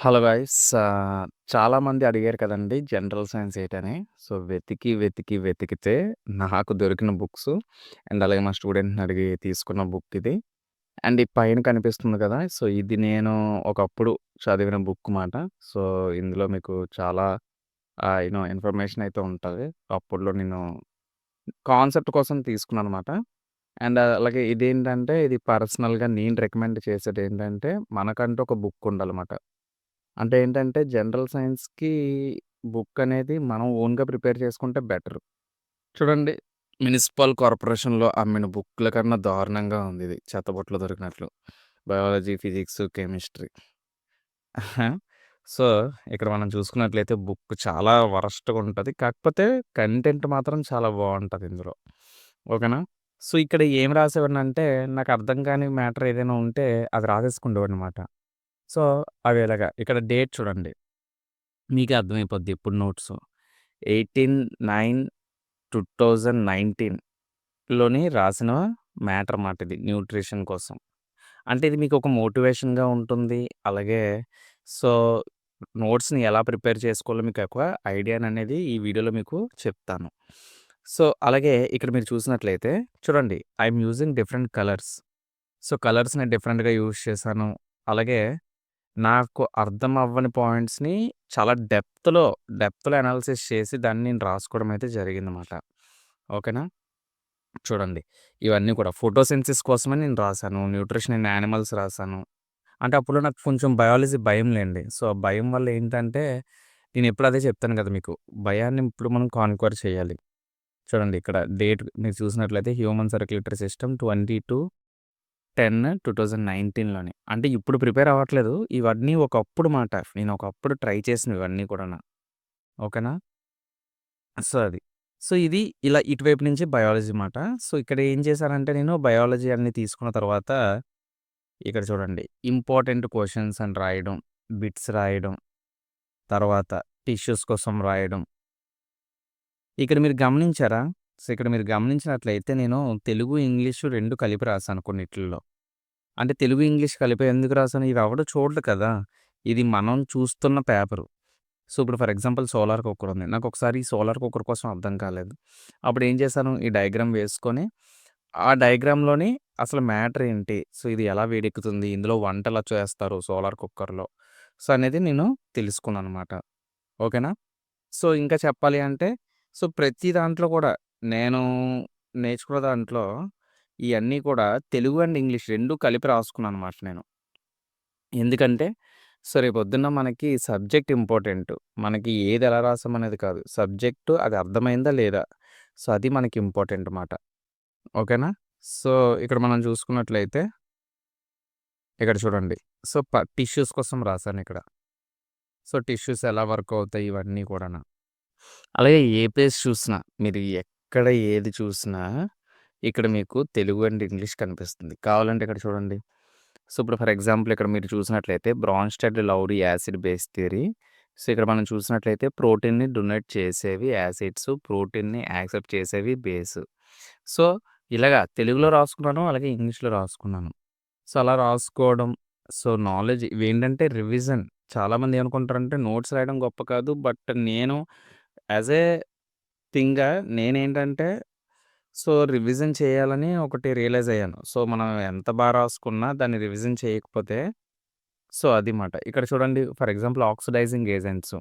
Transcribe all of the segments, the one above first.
Hello guys. చాలామంది అడిగారు కదండీ జనరల్ సైన్స్ ఏటని. సో, వెతికితే నాకు దొరికిన బుక్సు అండ్ అలాగే మా స్టూడెంట్‌ని అడిగి తీసుకున్న బుక్ ఇది. అండ్ ఈ పైన కనిపిస్తుంది కదా! సో, ఇది నేను ఒకప్పుడు చదివిన బుక్ మాట. సో, ఇందులో మీకు చాలా ఇన్ఫర్మేషన్ అయితే ఉంటది. అప్పట్లో నేను కాన్సెప్ట్ కోసం తీసుకున్నాననమాట. అండ్ అలాగే ఇదేంటంటే ఇది పర్సనల్‌గా నేను రికమెండ్ చేసేదేంటంటే మనకంటూ ఒక బుక్ ఉండాలమాట. అంటే ఏంటంటే, జనరల్ సైన్స్‌కి బుక్ అనేది మనం ఓన్‌గా ప్రిపేర్ చేసుకుంటే బెటర్. చూడండి, మునిసిపల్ కార్పొరేషన్‌లో అమ్మిన బుక్‌ల కన్నా దారుణంగా ఉంది ఇది. చెత్తబుట్టలో దొరికినట్లు. Biology, physics, chemistry. సో, ఇక్కడ మనం చూసుకున్నట్లయితే బుక్ చాలా వరస్ట్‌గా ఉంటది. కాకపోతే కంటెంట్ మాత్రం చాలా బావుంటది ఇందులో. ఓకేనా? సో, ఇక్కడ ఏం రాసేవాడినంటే, నాకు అర్థం కాని మ్యాటర్ ఏదైనా ఉంటే అది రాసేసుకునేవాడినమాట. సో, అవి ఇలాగా ఇక్కడ డేట్ చూడండి. మీకే అర్థమైపోద్ది ఇప్పుడు నోట్సు. 18/9/2019 లోని రాసిన మ్యాటర్ మాట ఇది న్యూట్రిషన్ కోసం. అంటే ఇది మీకొక మోటివేషన్‌గా ఉంటుంది. అలాగే సో, నోట్స్‌ని ఎలా ప్రిపేర్ చేసుకోవాలో మీకొక ఐడియాననేది ఈ వీడియోలో మీకు చెప్తాను. సో, అలాగే ఇక్కడ మీరు చూసినట్లయితే చూడండి. I'm using different colours. So, కలర్స్‌ని డిఫరెంట్‌గా యూజ్ చేశాను. అలాగే నాకు అర్థం అవ్వని పాయింట్స్‌ని చాలా డెప్త్‌లో అనాలిసిస్ చేసి దాన్ని నేను రాసుకోవడం అయితే జరిగిందన్నమాట. ఓకేనా? చూడండి. ఇవన్నీ కూడా ఫోటోసింథసిస్ కోసమే నేను రాసాను. న్యూట్రిషన్ ఇన్ యానిమల్స్ రాసాను. అంటే అప్పట్లో నాకు కొంచెం బయాలజీ భయంలెండి. సో, ఆ భయం వల్ల ఏంటంటే నేనెప్పుడు అదే చెప్తాను కదా మీకు. భయాన్ని ఇప్పుడు మనం కాన్క్వర్ చేయాలి. చూడండి ఇక్కడ డేట్ మీరు చూసినట్లయితే హ్యూమన్ సర్క్యులేటరీ సిస్టమ్ 22/10/2019 అంటే ఇప్పుడు ప్రిపేర్ అవ్వట్లేదు. ఇవన్నీ ఒకప్పుడు మాట. నేను ఒకప్పుడు ట్రై చేసినవి ఇవన్నీ కూడాను. ఓకేనా? సో, అది. సో, ఇది ఇలా ఇటువైపు నుంచి బయాలజీ మాట. సో, ఇక్కడ ఏం చేశానంటే నేను బయాలజీ అన్నీ తీసుకున్న తర్వాత ఇక్కడ చూడండి. ఇంపార్టెంట్ క్వెషన్స్ అని రాయడం, బిట్స్ రాయడం, తర్వాత టిష్యూస్ కోసం రాయడం. ఇక్కడ మీరు గమనించారా? సో, ఇక్కడ మీరు గమనించినట్లయితే నేను తెలుగు, ఇంగ్లీషు 2 కలిపి రాసాను కొన్నిట్లిలో. అంటే తెలుగు, ఇంగ్లీష్ కలిపి ఎందుకు రాసాను? ఇవి ఎవడు చూడడు కదా! ఇది మనం చూస్తున్న పేపరు. సో, ఇప్పుడు ఫర్ ఎగ్జాంపుల్ సోలార్ కుక్కర్ ఉంది. నాకొకసారి ఈ సోలార్ కుక్కర్ కోసం అర్థం కాలేదు. అప్పుడు ఏం చేశాను? ఈ డయాగ్రామ్ వేసుకొని, ఆ డయాగ్రామ్‌లోని అసలు మ్యాటర్ ఏంటి? సో, ఇది ఎలా వేడెక్కుతుంది? ఇందులో వంటెలా చేస్తారు సోలార్ కుక్కర్‌లో? సో, అనేది నేను తెలుసుకున్నాననమాట. ఓకేనా? సో, ఇంకా చెప్పాలి అంటే, సో, ప్రతి దాంట్లో కూడా నేను నేర్చుకున్న దాంట్లో ఇయన్నీ కూడా తెలుగు అండ్ ఇంగ్లీష్ 2 కలిపి రాసుకున్నాననమాట నేను. ఎందుకంటే, సో, రేపొద్దున్న మనకి సబ్జెక్ట్ ఇంపార్టెంటు. మనకి ఏది ఎలా రాసామనేది కాదు. సబ్జెక్టు అది అర్థమైందా లేదా? సో, అది మనకి ఇంపార్టెంట్ మాట. ఓకేనా? సో, ఇక్కడ మనం చూసుకున్నట్లయితే, ఇక్కడ చూడండి. సో, టిష్యూస్ కోసం రాసానిక్కడ. సో, టిష్యూస్ ఎలా వర్క్ అవుతాయి ఇవన్నీ కూడాను. అలాగే ఏ ప్లేస్ చూసినా, మీరు ఎక్కడ ఏది చూసినా, ఇక్కడ మీకు తెలుగు అండ్ ఇంగ్లీష్ కనిపిస్తుంది. కావాలంటే ఇక్కడ చూడండి. సో, ఇప్పుడు ఫర్ ఎగ్జాంపుల్ ఇక్కడ మీరు చూసినట్లయితే Bronsted Lauri acid base theory. So, ఇక్కడ మనం చూసినట్లయితే ప్రోటీన్‌ని డొనేట్ చేసేవి యాసిడ్స్, ప్రోటీన్‌ని యాక్సెప్ట్ చేసేవి బేస్. సో, ఇలాగా తెలుగులో రాసుకున్నాను. అలాగే ఇంగ్లీష్‌లో రాసుకున్నాను. సో, అలా రాసుకోవడం. సో, నాలెడ్జ్ ఇవేంటంటే రివిజన్. చాలామంది ఏమనుకుంటారంటే నోట్స్ రాయడం గొప్ప కాదు. బట్ నేను యాస్ ఏ థింగ్‌గా నేనేంటంటే సో, రివిజన్ చేయాలని ఒకటి రియలైజ్ అయ్యాను. సో, మనం ఎంత రాసుకున్నా దాన్ని రివిజన్ చేయకపోతే సో, అది మాట. ఇక్కడ చూడండి ఫర్ ఎగ్జాంపుల్ ఆక్సిడైజింగ్ ఏజెంట్స్.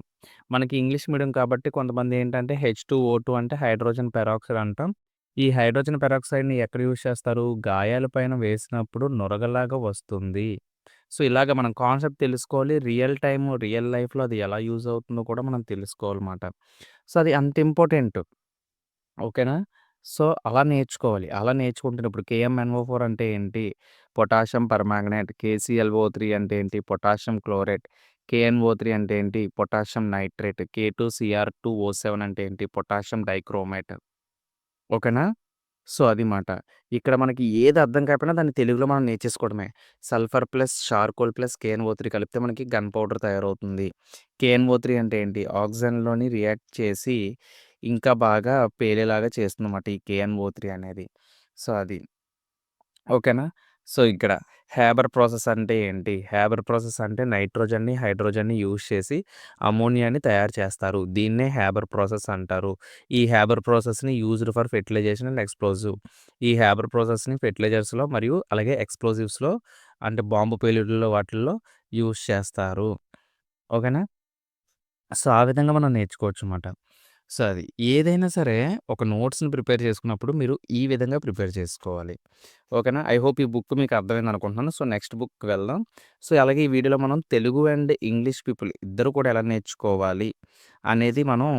మనకి ఇంగ్లీష్ మీడియం కాబట్టి కొంతమంది ఏంటంటే H2O2 అంటే హైడ్రోజన్ పెరాక్సైడ్ అంటాం. ఈ హైడ్రోజన్ పెరాక్సైడ్‌ని ఎక్కడ యూజ్ చేస్తారు? గాయాల పైన వేసినప్పుడు నురగలాగా వస్తుంది. సో, ఇలాగ మనం కాన్సెప్ట్ తెలుసుకోవాలి. రియల్ లైఫ్‌లో అది ఎలా యూజ్ అవుతుందో కూడా మనం తెలుసుకోవాలమాట. సో, అది అంత ఇంపార్టెంట్. ఓకేనా? సో, అలా నేర్చుకోవాలి. అలా నేర్చుకుంటున్న ఇప్పుడు KMnO4 అంటే ఏంటి? Potassium permanganate. KClO3 అంటే ఏంటి? Potassium chloride. KNO3 అంటే ఏంటి? Potassium nitrate. K2Cr2O7 అంటే ఏంటి? Potassium dichromate. ఓకేనా? సో, అది మాట. ఇక్కడ మనకి ఏది అర్థం కాకపోయినా దాన్ని తెలుగులో మనం నేర్చేసుకోవడమే. Sulphur plus charcoal plus KNO3 కలిపితే మనకి గన్ పౌడర్ తయారవుతుంది. KNO3 అంటే ఏంటి? ఆక్సిజన్‌లోని రియాక్ట్ చేసి ఇంకా బాగా పేలేలాగా చేస్తుందన్నమాట ఈ KNO3 అనేది. సో, అది. ఓకేనా? సో, ఇక్కడ హ్యాబర్ ప్రాసెస్ అంటే ఏంటి? హ్యాబర్ ప్రాసెస్ అంటే నైట్రోజన్‌ని, హైడ్రోజన్‌ని యూజ్ చేసి అమ్మోనియాని తయారు చేస్తారు. దీన్నే హ్యాబర్ ప్రాసెస్ అంటారు. ఈ హ్యాబర్ ప్రాసెస్‌ని used for fertilisation and explosive. ఈ హ్యాబర్ ప్రాసెస్‌ని ఫెర్టిలైజర్స్‌లో మరియు అలాగే ఎక్స్‌ప్లోజివ్స్‌లో అంటే బాంబు పేలుడుల్లో వాటిల్లో యూజ్ చేస్తారు. ఓకేనా? సో, ఆ విధంగా మనం నేర్చుకోవచ్చమాట. సో, అది. ఏదైనా సరే ఒక నోట్స్‌ని ప్రిపేర్ చేసుకున్నప్పుడు మీరు ఈ విధంగా ప్రిపేర్ చేసుకోవాలి. ఓకేనా? ఐ హోప్ ఈ బుక్ మీకు అర్థమైందనుకుంటున్నాను. సో, నెక్స్ట్ బుక్‌కి వెళ్దాం. సో, అలాగే ఈ వీడియోలో మనం తెలుగు అండ్ ఇంగ్లీష్ పీపుల్ ఇద్దరు కూడా ఎలా నేర్చుకోవాలి అనేది మనం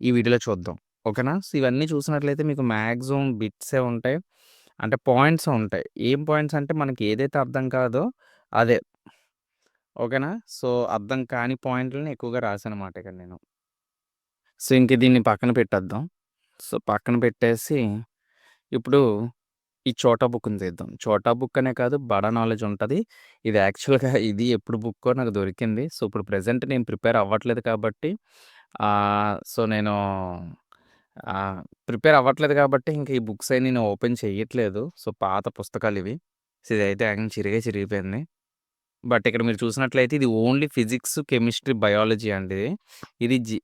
ఈ వీడియోలో చూద్దాం. ఓకేనా? సో, ఇవన్నీ చూసినట్లయితే మీకు మాక్సిమం బిట్సే ఉంటాయి. అంటే పాయింట్స్ ఉంటాయి. ఏం పాయింట్స్ అంటే మనకి ఏదైతే అర్థం కాదో అదే. ఓకేనా? సో, అర్థం కాని పాయింట్‌లని ఎక్కువగా రాసానమాట ఇక్కడ నేను. సో, ఇంక దీన్ని పక్కన పెట్టేద్దాం. సో, పక్కన పెట్టేసి, ఇప్పుడు ఈ 'చోటా బుక్‌ని' తీద్దాం. 'చోటా బుక్' అనే కాదు 'బడా నాలెడ్జ్' ఉంటది. ఇది యాక్చువల్‌గా ఇది ఎప్పుడు బుక్కో నాకు దొరికింది. సో, ఇప్పుడు ప్రెజెంట్ నేను ప్రిపేర్ అవ్వట్లేదు కాబట్టి సో, నేను ప్రిపేర్ అవ్వట్లేదు కాబట్టి ఇంక ఈ బుక్స్ అయి నేను ఓపెన్ చెయ్యట్లేదు. సో, పాత పుస్తకాలివి. సో, ఇదైతే ఏకంగా చిరిగే చిరిగిపోయింది. బట్ ఇక్కడ మీరు చూసినట్లయితే ఇది ఓన్లీ ఫిజిక్స్, కెమిస్ట్రీ, బయాలజీ అండి.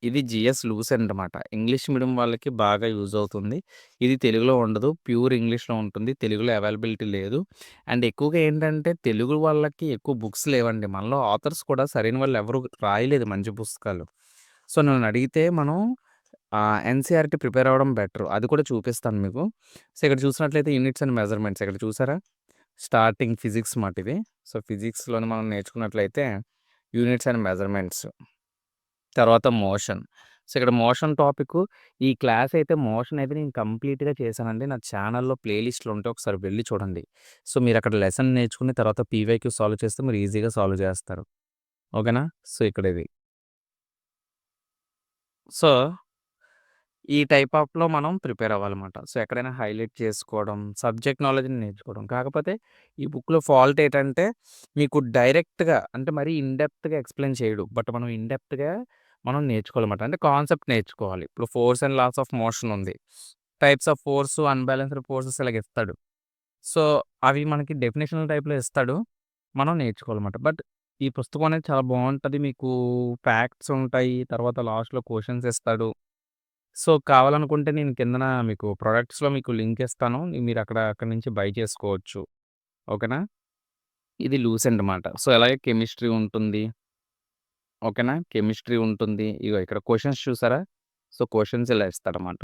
ఇది జీఎస్ లూసెంట్ అనమాట. ఇంగ్లీష్ మీడియం వాళ్ళకి బాగా యూజ్ అవుతుంది. ఇది తెలుగులో ఉండదు. ప్యూర్ ఇంగ్లీష్‌లో ఉంటుంది. తెలుగులో అవైలబిలిటీ లేదు. అండ్ ఎక్కువగా ఏంటంటే తెలుగు వాళ్ళకి ఎక్కువ బుక్స్ లేవండి. మనలో ఆథర్స్ కూడా సరైన వాళ్ళు ఎవరు రాయలేదు మంచి పుస్తకాలు. సో, నన్నడిగితే మనం ఎన్‌సీఈఆర్‌టీ ప్రిపేర్ అవ్వడం బెటర్. అది కూడా చూపిస్తాను మీకు. సో, ఇక్కడ చూసినట్లయితే యూనిట్స్ అండ్ మెజర్‌మెంట్స్ ఇక్కడ చూసారా? స్టార్టింగ్ ఫిజిక్స్ మాట ఇది. సో, ఫిజిక్స్‌లోనే మనం నేర్చుకున్నట్లయితే యూనిట్స్ అండ్ మెజర్‌మెంట్స్. తర్వాత మోషన్. సో, ఇక్కడ మోషన్ టాపిక్కు ఈ క్లాస్ అయితే మోషన్ అయితే నేను కంప్లీట్‌గా చేశానండి. నా ఛానెల్‌లో ప్లే లిస్ట్‌లు ఉంటే ఒకసారి వెళ్లి చూడండి. సో, మీరక్కడ లెసన్ నేర్చుకుని తర్వాత పీవైక్యూ సాల్వ్ చేస్తే మీరు ఈజీగా సాల్వ్ చేస్తారు. ఓకేనా? సో, ఇక్కడ ఇది. సో ఈ టైప్ ఆఫ్‌లో మనం ప్రిపేర్ అవ్వాలమాట. సో, ఎక్కడైనా హైలైట్ చేసుకోవడం, సబ్జెక్ట్ నాలెడ్జ్‌ని నేర్చుకోవడం. కాకపోతే ఈ బుక్‌లో ఫాల్ట్ ఏటంటే మీకు డైరెక్ట్‌గా అంటే మరీ ఇన్ డెప్త్‌గా ఎక్స్‌ప్లెయిన్ చేయడు. బట్ మనం ఇన్ డెప్త్‌గా మనం నేర్చుకోవాలమాట. అంటే కాన్సెప్ట్ నేర్చుకోవాలి. ఇప్పుడు force and laws of motion ఉంది. Types of force, unbalanced forces ఇలాగ ఇస్తాడు. సో, అవి మనకి డెఫినిషనల్ టైప్‌లో ఇస్తాడు. మనం నేర్చుకోవాలమాట. బట్ ఈ పుస్తకం అనేది చాలా బావుంటది. మీకు ఫ్యాక్ట్స్ ఉంటాయి. తర్వాత లాస్ట్‌లో క్వెషన్స్ ఇస్తాడు. సో, కావాలనుకుంటే నేను కిందన మీకు ప్రొడక్ట్స్‌లో మీకు లింక్ ఇస్తాను. అక్కడి నుంచి బై చేసుకోవచ్చు. ఓకేనా? ఇది లూసెంట్ మాట. సో, అలాగే కెమిస్ట్రీ ఉంటుంది. ఓకేనా? కెమిస్ట్రీ ఉంటుంది. ఇగో ఇక్కడ క్వెషన్స్ చూసారా? సో, క్వెషన్స్ ఇలా ఇస్తాడన్నమాట.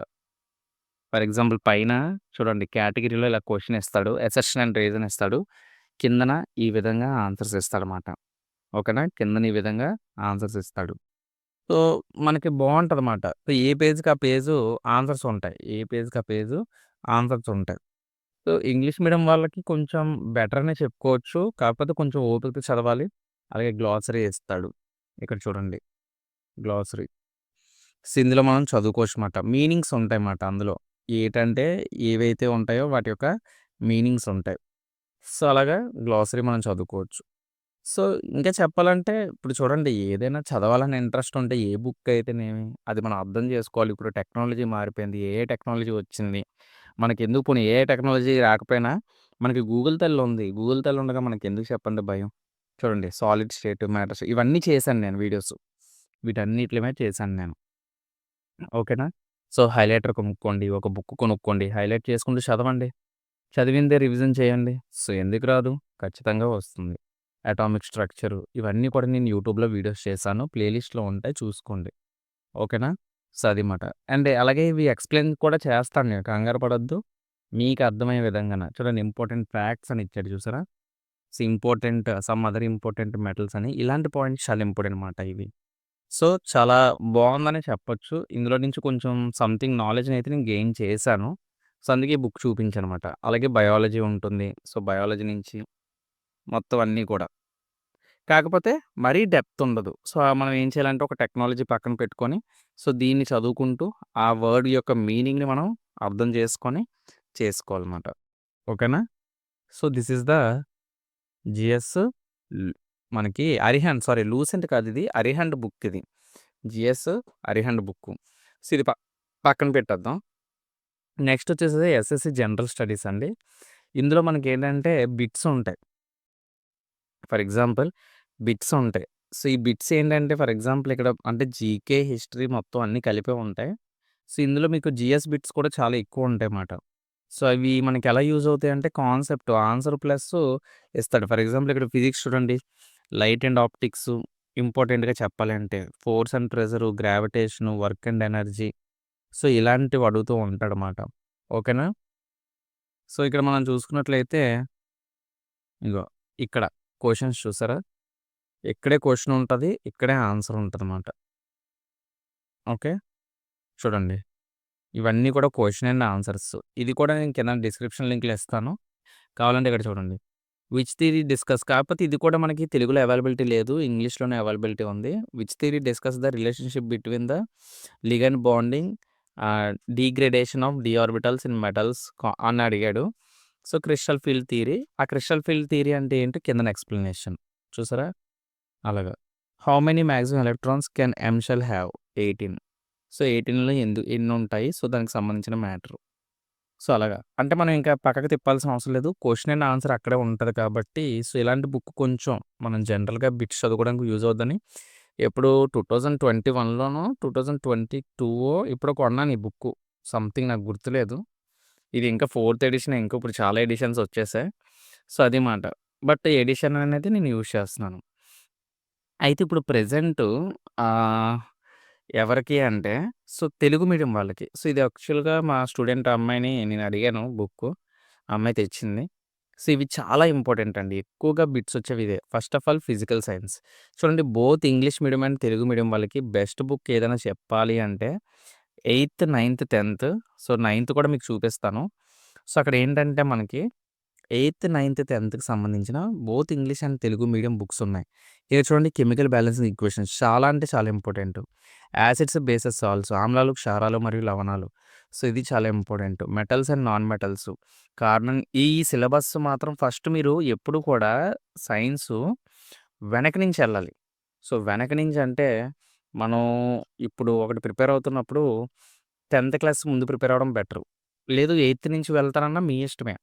ఫర్ ఎగ్జాంపుల్ పైన చూడండి కేటగరీలో ఇలా క్వెషన్ ఇస్తాడు. అసెర్షన్ అండ్ రీజన్ ఇస్తాడు. కిందన ఈ విధంగా ఆన్సర్స్ ఇస్తాడన్నమాట. ఓకేనా? కిందన ఈ విధంగా ఆన్సర్స్ ఇస్తాడు. సో, మనకి బావుంటదన్నమాట. సో, ఏ పేజ్‌కి ఆ పేజు ఆన్సర్స్ ఉంటాయి. ఏ పేజ్‌కి ఆ పేజు ఆన్సర్స్ ఉంటాయి. సో, ఇంగ్లీష్ మీడియం వాళ్ళకి కొంచెం బెటర్ అనే చెప్పుకోవచ్చు. కాకపోతే కొంచెం ఓపికతో చదవాలి. అలాగే గ్లాసరీ ఇస్తాడు. ఇక్కడ చూడండి గ్లాసరీ. సో, ఇందులో మనం చదువుకోవచ్చుమాట. మీనింగ్స్ ఉంటాయన్నమాట అందులో. ఏటంటే ఏవైతే ఉంటాయో వాటి యొక్క మీనింగ్స్ ఉంటాయి. సో, అలాగా గ్లాసరీ మనం చదువుకోవచ్చు. సో, ఇంకా చెప్పాలంటే ఇప్పుడు చూడండి ఏదైనా చదవాలని ఇంట్రెస్ట్ ఉంటే ఏ బుక్ అయితేనేమి అది మనం అర్థం చేసుకోవాలి. ఇప్పుడు టెక్నాలజీ మారిపోయింది. ఏఐ టెక్నాలజీ వచ్చింది. మనకెందుకు పోనీ ఏఐ టెక్నాలజీ రాకపోయినా మనకి గూగుల్ తల్లి ఉంది. గూగుల్ తల్లి ఉండగా మనకెందుకు చెప్పండి భయం. చూడండి సాలిడ్ స్టేట్, మ్యాటర్స్ ఇవన్నీ చేశాను నేను వీడియోస్. వీటన్నిట్లి మీద చేశాను నేను. ఓకేనా? సో, హైలైటర్ కొనుక్కోండి. ఒక బుక్ కొనుక్కోండి. హైలైట్ చేసుకుంటూ చదవండి. చదివిందే రివిజన్ చేయండి. సో, ఎందుకు రాదు? ఖచ్చితంగా వస్తుంది. అటామిక్ స్ట్రక్చరు ఇవన్నీ కూడా నేను యూట్యూబ్‌లో వీడియోస్ చేశాను. ప్లే లిస్ట్‌లో ఉంటాయి చూసుకోండి. ఓకేనా? సో, అది మాట. అండ్ అలాగే ఇవి ఎక్స్‌ప్లెయిన్ కూడా చేస్తాను నేను. కంగారు పడొద్దు. మీకు అర్థమయ్యే విధంగాన. చూడండి ఇంపార్టెంట్ ఫ్యాక్ట్స్ అని ఇచ్చాడు చూసారా? So, some other important metals అని ఇలాంటి పాయింట్స్ చాలా ఇంపార్టెంట్ మాట ఇవి. సో, చాలా బావుందనే చెప్పొచ్చు. ఇందులో నుంచి కొంచెం సంథింగ్ నాలెడ్జ్‌నైతే నేను గెయిన్ చేశాను. సో, అందుకే ఈ బుక్ చూపించానమాట. అలాగే బయాలజీ ఉంటుంది. సో, బయాలజీ నుంచి మొత్తం అన్నీ కూడా. కాకపోతే మరీ డెప్త్ ఉండదు. సో, మనం ఏం చేయాలంటే ఒక టెక్నాలజీ పక్కన పెట్టుకొని, సో, దీన్ని చదువుకుంటూ ఆ వర్డ్ యొక్క మీనింగ్‌ని మనం అర్థం చేసుకొని చేసుకోవాలన్నమాట. ఓకేనా? So, this is the GS ల్ మనకి లూసెంట్ కాదిది. అరిహంట్ బుక్ ఇది. GS Arihant book. సో, ఇది పక్కన పెట్టేద్దాం. నెక్స్ట్ వచ్చేసి ఎస్ఎస్‌సి జనరల్ స్టడీస్ అండి. ఇందులో మనకేంటంటే బిట్స్ ఉంటాయి. ఫర్ ఎగ్జాంపుల్ బిట్స్ ఉంటాయి. సో, ఈ బిట్స్ ఏంటంటే ఫర్ ఎగ్జాంపుల్ ఇక్కడ అంటే జీకే, హిస్టరీ మొత్తం అన్నీ కలిపే ఉంటాయి. సో, ఇందులో మీకు జీఎస్ బిట్స్ కూడా చాలా ఎక్కువుంటాయన్నమాట. సో, అవి మనకెలా యూజ్ అవుతాయంటే కాన్సెప్ట్ ఆన్సర్ ప్లస్సు ఇస్తాడు. ఫర్ ఎగ్జాంపుల్ ఇక్కడ ఫిజిక్స్ చూడండి. లైట్ అండ్ ఆప్టిక్సు ఇంపార్టెంట్‌గా చెప్పాలంటే. Force and pressure, gravitation, work and energy. So, ఇలాంటివి అడుగుతూ ఉంటాడన్నమాట. ఓకేనా? సో, ఇక్కడ మనం చూసుకున్నట్లయితే ఇగో ఇక్కడ క్వెషన్స్ చూసారా? ఇక్కడే క్వెషన్ ఉంటది. ఇక్కడే ఆన్సర్ ఉంటదన్నమాట. ఓకే. చూడండి. ఇవన్నీ కూడా క్వెషన్ అండ్ ఆన్సర్స్. ఇది కూడా నేను కింద డిస్క్రిప్షన్ లింక్‌లో ఇస్తాను. కావాలంటే ఇక్కడ చూడండి. విచ్ థియరీ డిస్కస్ కాకపోతే ఇది కూడా మనకి తెలుగులో అవైలబిలిటీ లేదు. ఇంగ్లీష్‌లోనే అవైలబిలిటీ ఉంది. Which theory discuss the relationship between the ligand bonding degradation of d orbitals in metals అని అడిగాడు. So, crystal field theory. ఆ క్రిస్టల్ ఫీల్డ్ థియరీ అంటే ఏంటో కిందన ఎక్స్‌ప్లనేషన్. చూసారా? అలాగా. How many maximum electrons can M shell have? 18. So, 18లో ఎన్నుంటాయి? సో, దానికి సంబంధించిన మ్యాటరు. సో, అలాగా. అంటే మనం ఇంకా పక్కకు తిప్పాల్సిన అవసరం లేదు. క్వెషన్ అండ్ ఆన్సర్ అక్కడే ఉంటది కాబట్టి, సో, ఇలాంటి బుక్ కొంచెం మనం జనరల్‌గా బిట్స్ చదువుకోవడానికి యూజ్ అవుద్దని ఎప్పుడు 2021లోనో, 2022 ఎప్పుడో కొన్నాను ఈ బుక్కు. సంథింగ్ నాకు గుర్తులేదు. ఇది ఇంకా ఫోర్త్ ఎడిషనే. ఇంకా ఇప్పుడు చాలా ఎడిషన్స్ వచ్చేసాయి. సో, అది మాట. బట్ ఎడిషన్ అనేది నేను యూజ్ చేస్తున్నాను. అయితే ఇప్పుడు ప్రెజెంటు ఆహ్, ఎవరికి అంటే సో, తెలుగు మీడియం వాళ్ళకి. సో, ఇది యాక్చువల్‌గా మా స్టూడెంట్ అమ్మాయిని నేను అడిగాను బుక్కు. ఆ అమ్మాయి తెచ్చింది. సో, ఇవి చాలా ఇంపార్టెంట్ అండి. ఎక్కువగా బిట్స్ వచ్చేవి ఇదే. First of all physical science. చూడండి both English medium and Telugu medium వాళ్ళకి బెస్ట్ బుక్ ఏదైనా చెప్పాలి అంటే 8థ్, 9థ్, 10థ్. సో, 9థ్ కూడా మీకు చూపిస్తాను. సో, అక్కడ ఏంటంటే మనకి 8థ్, 9థ్, 10థ్‌కి సంబంధించిన both English and Telugu medium books ఉన్నాయి. ఇక్కడ చూడండి కెమికల్ బ్యాలెన్సింగ్ ఈక్వేషన్స్ చాలా అంటే చాలా ఇంపార్టెంట్. యాసిడ్స్, బేసెస్, సాల్ట్స్, ఆమ్లాలు, క్షారాలు మరియు లవణాలు. సో, ఇది చాలా important. Metals and non metals. కారణం ఈ సిలబస్ మాత్రం ఫస్ట్ మీరు ఎప్పుడు కూడా సైన్సు వెనక నుంచి ఎళ్ళాలి. సో, వెనక నుంచి అంటే మనం ఇప్పుడు ఒకటి ప్రిపేర్ అవుతున్నప్పుడు 10థ్ క్లాస్ ముందు ప్రిపేర్ అవ్వడం బెటరు. లేదు 8థ్ నుంచి వెళ్తానన్నా మీ ఇష్టమే.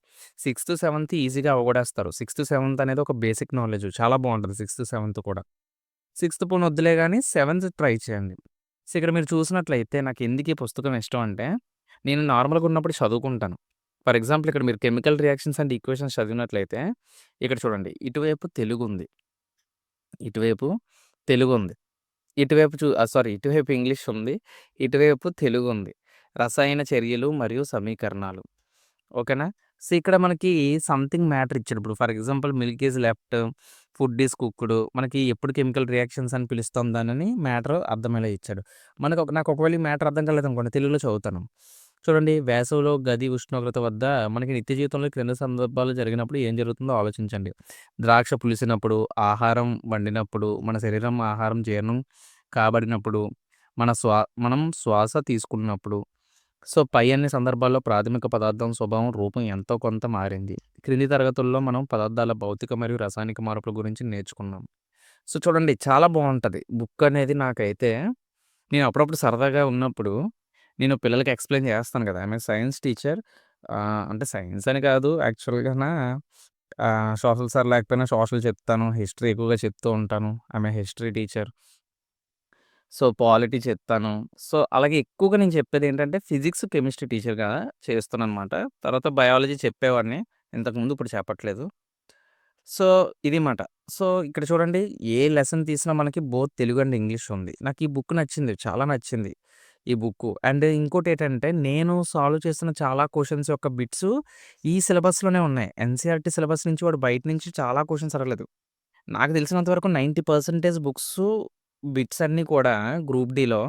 6థ్, 7థ్ ఈజీగా అవగొడేస్తారు. 6థ్, 7థ్ అనేది ఒక బేసిక్ నాలెడ్జ్ చాలా బావుంటది 6థ్, 7థ్ కూడా. 6థ్ పోనీ వద్దులే గానీ 7థ్ ట్రై చేయండి. సో, ఇక్కడ మీరు చూసినట్లయితే నాకెందుకు ఈ పుస్తకం ఇష్టం అంటే, నేను నార్మల్‌గా ఉన్నప్పుడు చదువుకుంటాను. ఫర్ ఎగ్జాంపుల్ ఇక్కడ మీరు కెమికల్ రియాక్షన్స్ అండ్ ఈక్వేషన్స్ చదివినట్లయితే, ఇక్కడ చూడండి ఇటువైపు తెలుగుంది. ఇటువైపు తెలుగుంది. ఇటువైపు ఇంగ్లీష్ ఉంది. ఇటువైపు తెలుగుంది. రసాయన చర్యలు మరియు సమీకరణాలు. ఓకేనా? సో, ఇక్కడ మనకి సంథింగ్ మ్యాటర్ ఇచ్చాడు. ఇప్పుడు for example milk is left, food is cooked. మనకి ఎప్పుడు కెమికల్ రియాక్షన్స్ అని పిలుస్తాం దానిని మ్యాటర్ అర్థమయ్యేలా ఇచ్చాడు. నాకు ఒకవేళ ఈ మ్యాటర్ అర్థం కాలేదనుకోండి తెలుగులో చదువుతాను. చూడండి వేసవిలో గది ఉష్ణోగ్రత వద్ద మనకి నిత్య జీవితంలో క్రింది సందర్భాలు జరిగినప్పుడు ఏం జరుగుతుందో ఆలోచించండి. ద్రాక్ష పులిసినప్పుడు, ఆహారం వండినప్పుడు, మన శరీరం ఆహారం జీర్ణం కాబడినప్పుడు, మనం శ్వాస తీసుకున్నప్పుడు. సో, పై అన్ని సందర్భాల్లో ప్రాథమిక పదార్థం స్వభావం, రూపం ఎంతో కొంత మారింది. క్రింది తరగతుల్లో మనం పదార్థాల భౌతిక మరియు రసాయనిక మార్పుల గురించి నేర్చుకున్నాం. సో, చూడండి చాలా బావుంటది. బుక్ అనేది నాకైతే నేను అప్పుడప్పుడు సరదాగా ఉన్నప్పుడు నేను పిల్లలకి ఎక్స్‌ప్లెయిన్ చేస్తాను కదా! I am a science teacher. అంటే సైన్స్ అని కాదు యాక్చువల్‌గాన సోషల్ సార్ లేకపోయినా సోషల్ చెప్తాను. హిస్టరీ ఎక్కువగా చెప్తూ ఉంటాను. I am a history teacher. So, polity చెప్తాను. సో, అలాగే ఎక్కువగా నేను చెప్పేదేంటంటే ఫిజిక్స్, కెమిస్ట్రీ టీచర్‌గా చేస్తున్నాననమాట. తర్వాత బయాలజీ చెప్పేవాడిని. ఇంతకుముందు ఇప్పుడు చెప్పట్లేదు. సో, ఇది మాట. సో, ఇక్కడ చూడండి ఏ లెసన్ తీసినా మనకి బోత్ తెలుగు అండ్ ఇంగ్లీష్ ఉంది. నాకు ఈ బుక్ నచ్చింది. చాలా నచ్చింది ఈ బుక్కు. అండ్ ఇంకోటేటంటే నేను సాల్వ్ చేస్తున్న చాలా క్వెషన్స్ యొక్క బిట్సు ఈ సిలబస్‌లోనే ఉన్నాయి. ఎన్‌సీఈఆర్‌టీ సిలబస్ నుంచి వాడు బయట నుంచి చాలా క్వెషన్స్ అడగలేదు. నాకు తెలిసినంత వరకు 90% బుక్సు బిట్స్ అన్నీ కూడా గ్రూప్ డీలో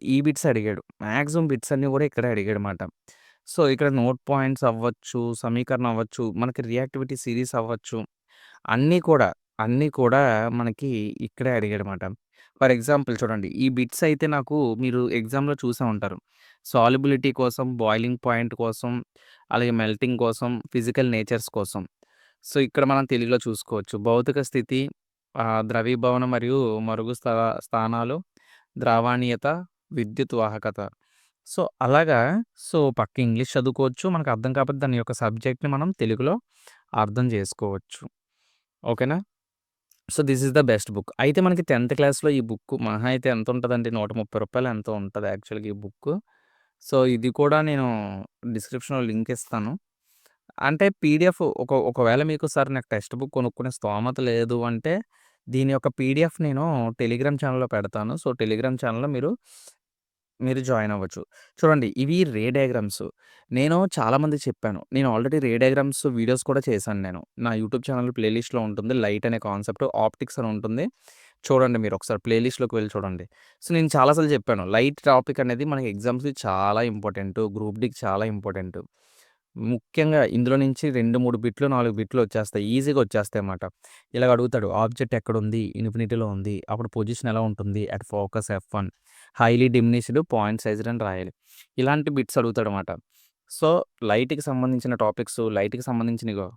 ఈ బిట్స్ అడిగాడు. మాక్సిమం బిట్స్ అన్నీ కూడా ఇక్కడే అడిగాడమాట. సో, ఇక్కడ నోట్ పాయింట్స్ అవ్వచ్చు, సమీకరణం అవ్వచ్చు, మనకి రియాక్టివిటీ సిరీస్ అవ్వచ్చు. అన్నీ కూడా, అన్నీ కూడా మనకి ఇక్కడే అడిగాడమాట. ఫర్ ఎగ్జాంపుల్ చూడండి. ఈ బిట్స్ అయితే నాకు మీరు ఎగ్జామ్‌లో చూసే ఉంటారు. సాల్యుబిలిటీ కోసం, బాయిలింగ్ పాయింట్ కోసం, అలాగే మెల్టింగ్ కోసం, ఫిజికల్ నేచర్స్ కోసం. సో, ఇక్కడ మనం తెలుగులో చూసుకోవచ్చు. భౌతిక స్థితి, ద్రవీభవనం మరియు మరుగు స్థానాలు, ద్రావణీయత, విద్యుత్ వాహకత. సో, అలాగా పక్క ఇంగ్లీష్ చదువుకోవచ్చు. మనకు అర్థం కాకపోతే దాని యొక్క సబ్జెక్ట్‌ని మనం తెలుగులో అర్థం చేసుకోవచ్చు. ఓకేనా? So, this is the best book. అయితే మనకి 10థ్ క్లాస్‌లో ఈ బుక్ మహా అయితే ఎంతుంటదండి? రూ. 130 ఎంతో ఉంటది యాక్చువల్‌గా ఈ బుక్కు. సో, ఇది కూడా నేను డిస్క్రిప్షన్‌లో లింక్ ఇస్తాను. అంటే పీడీఎఫ్ ఒకవేళ మీకు సార్ నాకు టెక్స్ట్ బుక్ కొనుక్కునే స్తోమత లేదు అంటే, దీని యొక్క పీడీఎఫ్ నేను టెలిగ్రామ్ ఛానెల్‌లో పెడతాను. సో, టెలిగ్రామ్ ఛానెల్‌లో మీరు జాయిన్ అవ్వచ్చు. చూడండి ఇవి రే డయాగ్రామ్స్. నేను చాలామందికి చెప్పాను. నేను ఆల్రెడీ రే డయాగ్రామ్స్ వీడియోస్ కూడా చేశాను నేను. నా యూట్యూబ్ ఛానల్ ప్లేలిస్ట్‌లో ఉంటుంది. లైట్ అనే కాన్సెప్ట్ ఆప్టిక్స్ అని ఉంటుంది. చూడండి మీరు ఒకసారి ప్లేలిస్ట్‌లోకి వెళ్లి చూడండి. సో, నేను చాలా సార్లు చెప్పాను. లైట్ టాపిక్ అనేది మనకి ఎగ్జామ్స్‌కి చాలా ఇంపార్టెంటు. గ్రూప్ డీకి చాలా ఇంపార్టెంటు. ముఖ్యంగా ఇందులో నుంచి 2, 3 బిట్లు, 4 బిట్లు వచ్చేస్తాయి. ఈజీగా వచ్చేస్తాయన్నమాట. ఇలాగ అడుగుతాడు. ఆబ్జెక్ట్ ఎక్కడుంది? ఇన్ఫినిటీలో ఉంది. అప్పుడు పొజిషన్ ఎలా ఉంటుంది? At focus F1 highly diminished point sized అని రాయాలి. ఇలాంటి బిట్స్ అడుగుతాడనమాట. సో, లైట్‌కి సంబంధించిన టాపిక్స్, లైట్‌కి సంబంధించిన ఇగో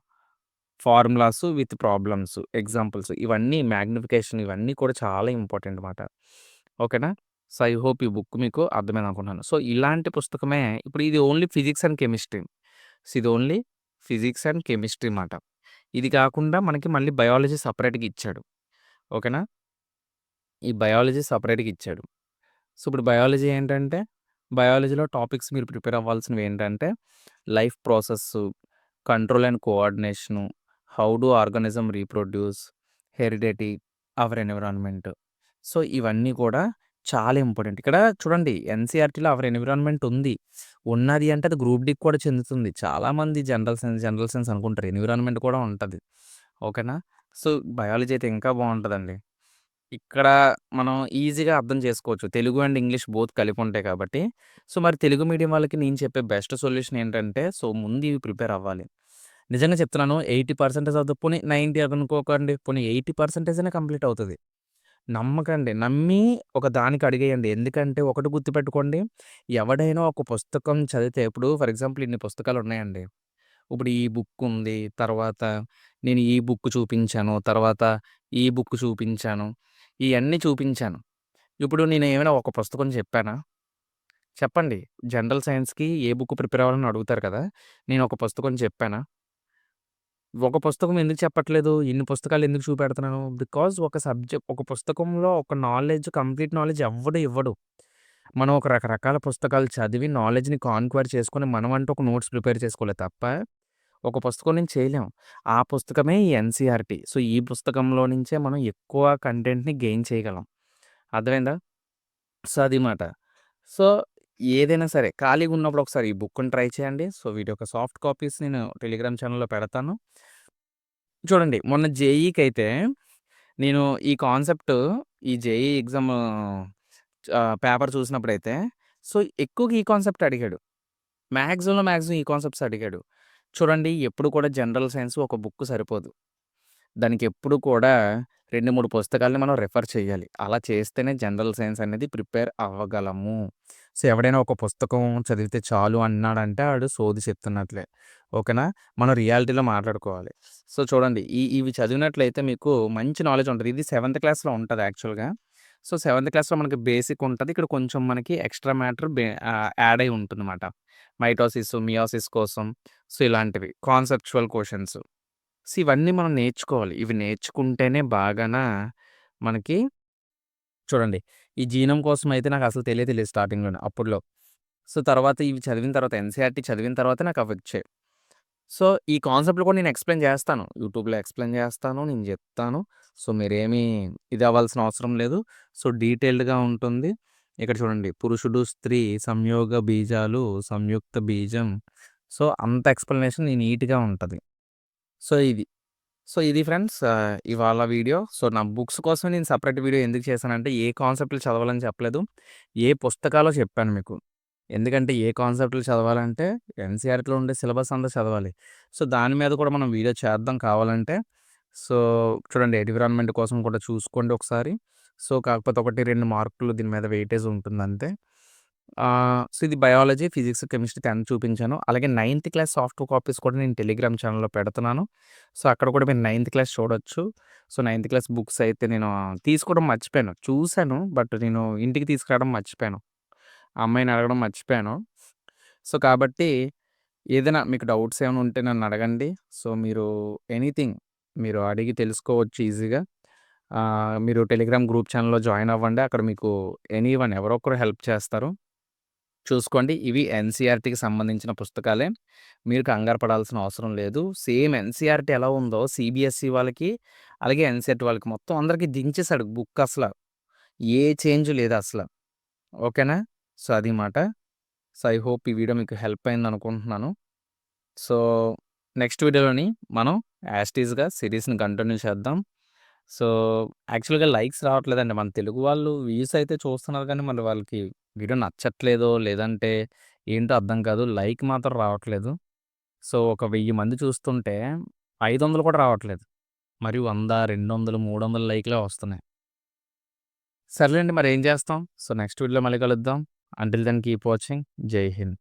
ఫార్ములాస్ విత్ ప్రాబ్లమ్స్, ఎగ్జాంపుల్స్ ఇవన్నీ మాగ్నిఫికేషన్ ఇవన్నీ కూడా చాలా ఇంపార్టెంట్ మాట. ఓకేనా? సో, ఐ హోప్ ఈ బుక్ మీకు అర్థమైందనుకుంటున్నాను. సో, ఇలాంటి పుస్తకమే ఇప్పుడు ఇది only physics and chemistry. So, ఇది ఓన్లీ ఫిజిక్స్ అండ్ కెమిస్ట్రీ మాట. ఇది కాకుండా మనకి మళ్ళీ బయాలజీ సెపరేట్‌గా ఇచ్చాడు. ఓకేనా? ఈ బయాలజీ సెపరేట్‌గా ఇచ్చాడు. సో, ఇప్పుడు బయాలజీ ఏంటంటే, బయాలజీలో టాపిక్స్ మీరు ప్రిపేర్ అవ్వాల్సినవేంటంటే, life process, control and coordination, how do organism reproduce, heredity, our environment. So, ఇవన్నీ కూడా చాలా ఇంపార్టెంట్. ఇక్కడ చూడండి ఎన్‌సీఈఆర్‌టీలో అవర్ ఎన్విరాన్మెంట్ ఉంది. ఉన్నది అంటే అది గ్రూప్ డీకి కూడా చెందుతుంది. చాలామంది జనరల్ సైన్స్ అనుకుంటారు. ఎన్విరాన్మెంట్ కూడా ఉంటది. ఓకేనా? సో, బయాలజీ అయితే ఇంకా బావుంటదండి. ఇక్కడ మనం ఈజీగా అర్థం చేసుకోవచ్చు. తెలుగు అండ్ ఇంగ్లీష్ బోత్ కలిపుంటాయి కాబట్టి. సో, మరి తెలుగు మీడియం వాళ్ళకి నేను చెప్పే బెస్ట్ సొల్యూషన్ ఏంటంటే, సో, ముందు ఇవి ప్రిపేర్ అవ్వాలి. నిజంగా చెప్తున్నాను 80% అవుతది. పోనీ 90 అనుకోకండి. పోనీ 80% అయినా కంప్లీట్ అవుతది. నమ్మకండి. నమ్మి ఒక దానికి అడిగేయండి. ఎందుకంటే ఒకటి గుర్తుపెట్టుకోండి. ఎవడైనా ఒక పుస్తకం చదివితే ఇప్పుడు ఫర్ ఎగ్జాంపుల్ ఇన్ని పుస్తకాలున్నాయండి. ఇప్పుడు ఈ బుక్ ఉంది. తర్వాత నేను ఈ బుక్ చూపించాను. తర్వాత ఈ బుక్ చూపించాను. ఇయన్నీ చూపించాను. ఇప్పుడు నేను ఏమైనా ఒక పుస్తకం చెప్పానా? చెప్పండి. జనరల్ సైన్స్‌కి ఏ బుక్ ప్రిపేర్ అవ్వాలని అడుగుతారు కదా! నేను ఒక పుస్తకం చెప్పానా? ఒక పుస్తకం ఎందుకు చెప్పట్లేదు? ఇన్ని పుస్తకాలు ఎందుకు చూపెడుతున్నాను? బికాజ్ ఒక పుస్తకంలో ఒక నాలెడ్జ్ కంప్లీట్ నాలెడ్జ్ ఎవ్వడు ఇవ్వడు. మనం ఒక రకరకాల పుస్తకాలు చదివి నాలెడ్జ్‌ని కాన్క్వైర్ చేసుకొని మనమంటూ ఒక నోట్స్ ప్రిపేర్ చేసుకోలే తప్ప ఒక పుస్తకం నుంచి చేయలేం. ఆ పుస్తకమే ఈ ఎన్‌సీఈఆర్‌టీ. సో, ఈ పుస్తకంలో నుంచే మనం ఎక్కువ కంటెంట్‌ని గెయిన్ చేయగలం. అర్థమైందా? సో, అది మాట. సో, ఏదైనా సరే ఖాళీగున్నప్పుడు ఒకసారి ఈ బుక్‌ని ట్రై చేయండి. సో, వీటి యొక్క సాఫ్ట్ కాపీస్ నేను టెలిగ్రామ్ ఛానెల్‌లో పెడతాను. చూడండి మొన్న జేఈకైతే నేను ఈ కాన్సెప్ట్ ఈ జేఈ ఎగ్జామ్ పేపర్ చూసినప్పుడైతే సో, ఎక్కువగా ఈ కాన్సెప్ట్ అడిగాడు. మాక్సిమం ఈ కాన్సెప్ట్స్ అడిగాడు. చూడండి ఎప్పుడు కూడా జనరల్ సైన్స్ ఒక బుక్ సరిపోదు. దానికెప్పుడు కూడా 2, 3 పుస్తకాలని మనం రిఫర్ చేయాలి. అలా చేస్తేనే జనరల్ సైన్స్ అనేది ప్రిపేర్ అవ్వగలము. సో, ఎవడైనా ఒక పుస్తకం చదివితే చాలు అన్నాడంటే ఆడు సోది చెప్తున్నట్లే. ఓకేనా? మనం రియాలిటీలో మాట్లాడుకోవాలి. సో, చూడండి ఇవి చదివినట్లయితే మీకు మంచి నాలెడ్జ్ ఉంటది. ఇది సెవెంత్ క్లాస్‌లో ఉంటది యాక్చువల్‌గా. సో, సెవెంత్ క్లాస్‌లో మనకి బేసిక్ ఉంటది. ఇక్కడ కొంచెం మనకి ఎక్స్‌ట్రా మ్యాటర్ యాడ్ అయ్యి ఉంటుందన్నమాట. మైటోసిస్, మియోసిస్ కోసం సో, ఇలాంటివి కాన్సెప్చువల్ క్వెషన్స్. సో, ఇవన్నీ మనం నేర్చుకోవాలి. ఇవి నేర్చుకుంటేనే బాగాన మనకి చూడండి. ఈ జీనోమ్ కోసం అయితే నాకసలు తెలియదు స్టార్టింగ్‌లోనే అప్పట్లో. సో, తర్వాత ఇవి చదివిన తర్వాత ఎన్‌సీఈఆర్‌టీ చదివిన తర్వాతే నాకవొచ్చాయి. సో, ఈ కాన్సెప్ట్‌లు కూడా నేను ఎక్స్‌ప్లెయిన్ చేస్తాను. యూట్యూబ్‌లో ఎక్స్‌ప్లెయిన్ చేస్తాను. నేను జెప్తాను. సో, మీరేమి ఇదవ్వాల్సిన అవసరం లేదు. సో, డీటెయిల్డ్‌గా ఉంటుంది. ఇక్కడ చూడండి పురుషుడు, స్త్రీ, సంయోగ బీజాలు, సంయుక్త బీజం. సో, అంత ఎక్స్‌ప్లనేషన్ నీట్‌గా ఉంటది. సో, ఇది. సో, ఇది ఫ్రెండ్స్ ఇవాళ వీడియో. సో, నా బుక్స్ కోసం నేను సెపరేట్ వీడియో ఎందుకు చేశానంటే, ఏ కాన్సెప్ట్‌లు చదవాలని చెప్పలేదు. ఏ పుస్తకాలో చెప్పాను మీకు. ఎందుకంటే, ఏ కాన్సెప్ట్‌లు చదవాలంటే ఎన్‌సీఈఆర్‌టీలో ఉండే సిలబస్ అంతా చదవాలి. సో, దాని మీద కూడా మనం వీడియో చేద్దాం కావాలంటే. సో, చూడండి ఎన్విరాన్మెంట్ కోసం కూడా చూసుకోండి ఒకసారి. సో, కాకపోతే 1, 2 మార్కులు దీని మీద వెయిటేజ్ ఉంటుందంతే. సో, ఇది బయాలజీ, ఫిజిక్స్, కెమిస్ట్రీ 10 చూపించాను. అలాగే నైన్త్ క్లాస్ సాఫ్ట్ కాపీస్ కూడా నేను టెలిగ్రామ్ ఛానెల్‌లో పెడుతున్నాను. సో, అక్కడ కూడా మీరు నైన్త్ క్లాస్ చూడొచ్చు. సో, నైన్త్ క్లాస్ బుక్స్ అయితే నేను తీసుకోవడం మర్చిపోయాను. చూసాను. బట్ నేను ఇంటికి తీసుకురావడం మర్చిపోయాను. ఆ అమ్మాయిని అడగడం మర్చిపోయాను. సో, కాబట్టి ఏదైనా మీకు డౌట్స్ ఏమైనా ఉంటే నన్నడగండి. సో, మీరు ఎనీథింగ్ మీరు అడిగి తెలుసుకోవచ్చు ఈజీగా. మీరు టెలిగ్రామ్ గ్రూప్ ఛానెల్‌లో జాయిన్ అవ్వండి. అక్కడ మీకు ఎనీవన్ ఎవరో ఒకరు హెల్ప్ చేస్తారు. చూసుకోండి. ఇవి ఎన్‌సీఈఆర్‌టీకి సంబంధించిన పుస్తకాలే. మీరు కంగారు పడాల్సిన అవసరం లేదు. సేమ్ ఎన్‌సీఈఆర్‌టీ ఎలా ఉందో సీబీఎస్‌ఈ వాళ్ళకి, అలాగే ఎన్‌సీఈఆర్‌టీ వాళ్ళకి మొత్తం అందరికి దించేసాడు బుక్ అసల. ఏ చేంజ్ లేదసల. ఓకేనా? సో, అది మాట. సో, ఐ హోప్ ఈ వీడియో మీకు హెల్ప్ అయిందనుకుంటున్నాను. సో, నెక్స్ట్ వీడియోలోని మనం యాజ్ ఇట్ ఈస్‌గా సిరీస్‌ని కంటిన్యూ చేద్దాం. సో, యాక్చువల్‌గా లైక్స్ రావట్లేదండి. మన తెలుగు వాళ్ళు వ్యూస్ అయితే చూస్తున్నారు కానీ, మరి వాళ్ళకి వీడియో నచ్చట్లేదో, లేదంటే ఏంటో అర్థం కాదు. లైక్ మాత్రం రావట్లేదు. సో, ఒక 1000 మంది చూస్తుంటే 500 కూడా రావట్లేదు. మరి 100, 200, 300 లైక్‌లే వస్తున్నాయి. సర్లేండి మరేం చేస్తాం. సో, నెక్స్ట్ వీడియోలో మళ్ళీ కలుద్దాం. Until then keep watching. జై హింద్.